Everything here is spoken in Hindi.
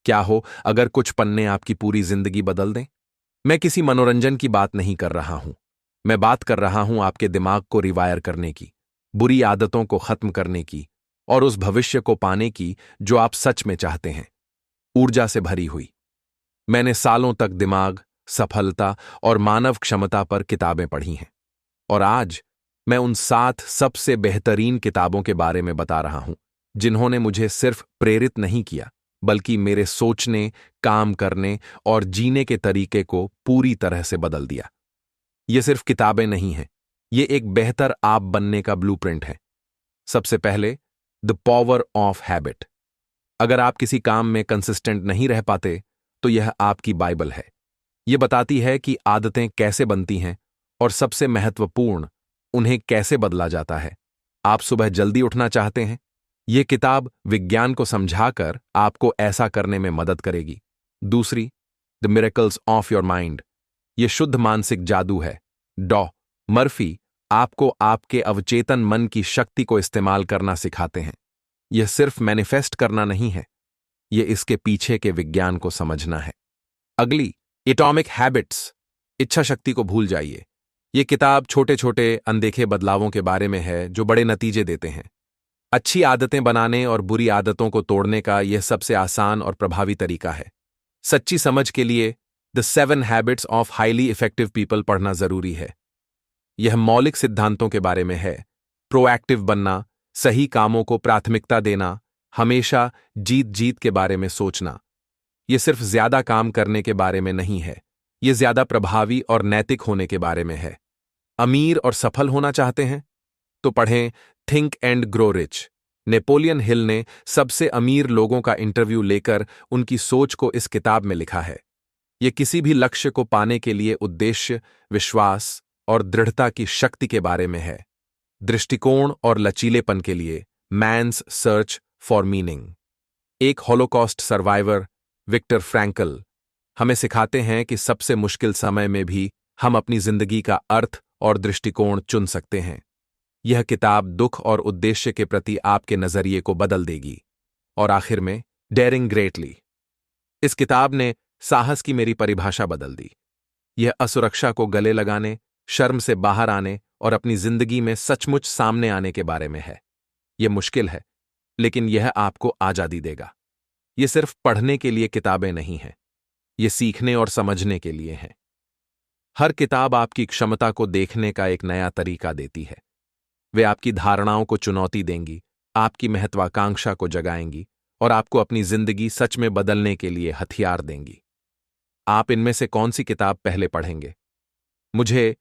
क्या हो अगर कुछ पन्ने आपकी पूरी जिंदगी बदल दें? मैं किसी मनोरंजन की बात नहीं कर रहा हूं। मैं बात कर रहा हूं आपके दिमाग को रिवायर करने की, बुरी आदतों को खत्म करने की और उस भविष्य को पाने की जो आप सच में चाहते हैं, ऊर्जा से भरी हुई। मैंने सालों तक दिमाग, सफलता और मानव क्षमता पर किताबें पढ़ी हैं और आज मैं उन 7 सबसे बेहतरीन किताबों के बारे में बता रहा हूं जिन्होंने मुझे सिर्फ प्रेरित नहीं किया बल्कि मेरे सोचने, काम करने और जीने के तरीके को पूरी तरह से बदल दिया। ये सिर्फ किताबें नहीं हैं, ये एक बेहतर आप बनने का ब्लूप्रिंट है। सबसे पहले, द पावर ऑफ हैबिट। अगर आप किसी काम में कंसिस्टेंट नहीं रह पाते तो यह आपकी बाइबल है। यह बताती है कि आदतें कैसे बनती हैं और सबसे महत्वपूर्ण, उन्हें कैसे बदला जाता है। आप सुबह जल्दी उठना चाहते हैं? यह किताब विज्ञान को समझाकर आपको ऐसा करने में मदद करेगी। दूसरी, the miracles of your mind. यह शुद्ध मानसिक जादू है। डॉ मर्फी आपको आपके अवचेतन मन की शक्ति को इस्तेमाल करना सिखाते हैं। यह सिर्फ मैनिफेस्ट करना नहीं है, यह इसके पीछे के विज्ञान को समझना है। अगली, एटॉमिक हैबिट्स। इच्छा शक्ति को भूल जाइए। यह किताब छोटे छोटे अनदेखे बदलावों के बारे में है जो बड़े नतीजे देते हैं। अच्छी आदतें बनाने और बुरी आदतों को तोड़ने का यह सबसे आसान और प्रभावी तरीका है। सच्ची समझ के लिए the 7 habits of highly effective people पढ़ना जरूरी है। यह मौलिक सिद्धांतों के बारे में है। प्रोएक्टिव बनना, सही कामों को प्राथमिकता देना, हमेशा जीत जीत के बारे में सोचना। यह सिर्फ ज्यादा काम करने के बारे में नहीं है, यह ज्यादा प्रभावी और नैतिक होने के बारे में है। अमीर और सफल होना चाहते हैं तो पढ़ें think and grow rich. Napoleon Hill ने सबसे अमीर लोगों का इंटरव्यू लेकर उनकी सोच को इस किताब में लिखा है। यह किसी भी लक्ष्य को पाने के लिए उद्देश्य, विश्वास और दृढ़ता की शक्ति के बारे में है। दृष्टिकोण और लचीलेपन के लिए मैन्स सर्च फॉर मीनिंग। एक हॉलोकॉस्ट सर्वाइवर, विक्टर फ्रैंकल, हमें सिखाते हैं कि सबसे मुश्किल समय में भी हम अपनी जिंदगी का अर्थ और दृष्टिकोण चुन सकते हैं। यह किताब दुख और उद्देश्य के प्रति आपके नजरिए को बदल देगी। और आखिर में, डेयरिंग ग्रेटली। इस किताब ने साहस की मेरी परिभाषा बदल दी। यह असुरक्षा को गले लगाने, शर्म से बाहर आने और अपनी जिंदगी में सचमुच सामने आने के बारे में है। यह मुश्किल है, लेकिन यह आपको आजादी देगा। यह सिर्फ पढ़ने के लिए किताबें नहीं हैं, यह सीखने और समझने के लिए हैं। हर किताब आपकी क्षमता को देखने का एक नया तरीका देती है। वे आपकी धारणाओं को चुनौती देंगी, आपकी महत्वाकांक्षा को जगाएंगी और आपको अपनी जिंदगी सच में बदलने के लिए हथियार देंगी। आप इनमें से कौन सी किताब पहले पढ़ेंगे? मुझे